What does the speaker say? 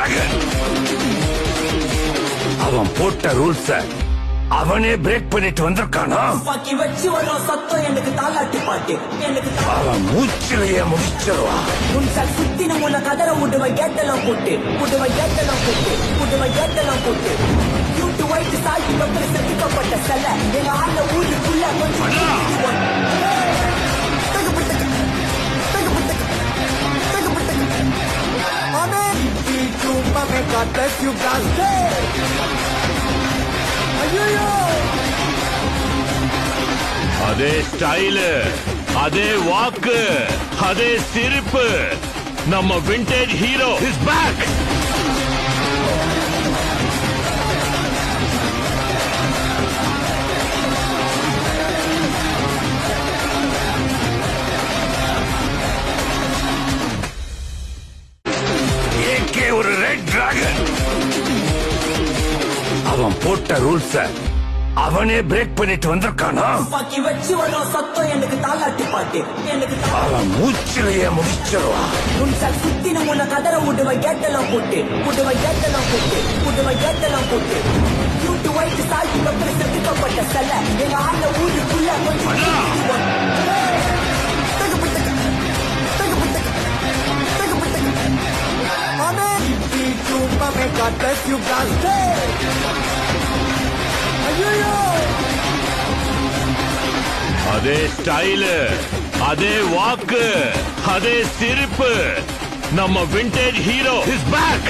Dragon. அவன் போட்ட ரூல்ஸ அவனே பிரேக் பண்ணிட்டு வந்திருக்கானா? வச்சு வரும் சத்தம் எனக்கு தாலாட்டி பாட்டு எனக்கு அவன் மூச்சிலேயே முடிச்சிருவா. சுத்தி நம்ம கதற விடுவன் கேட்டெல்லாம் போட்டு யூட்டு வயிற்று சாய்க்கு பக்கம் செதுக்கப்பட்ட செல்ல எங்க ஆண்ட ஊருக்குள்ள அதே ஸ்டைலு, அதே வாக்கு, அதே சிரிப்பு. நம்ம vintage hero is back. AK ஒரு ரெட் டிராகன். அவன் போட்ட ரூல்ஸ அவனே பிரேக் பண்ணிட்டு வந்திருக்கானா? வச்சு வரும் சத்தம் எனக்கு தாலாட்டி பாட்டு எனக்கு அவன் மூச்சிலேயே முடிச்சிருவா. சுத்தி நம்ம கதற விடுவன் கேட்டெல்லாம் போட்டு யூட்டு வயிற்று சாய்க்கு பக்கம் செதுக்கப்பட்ட செல்ல எங்க ஆண்ட ஊருக்குள்ள God bless you guys. அதே ஸ்டைலு, அதே வாக்கு, அதே சிரிப்பு. நம்ம விண்டேஜ் ஹீரோ இஸ் பேக்.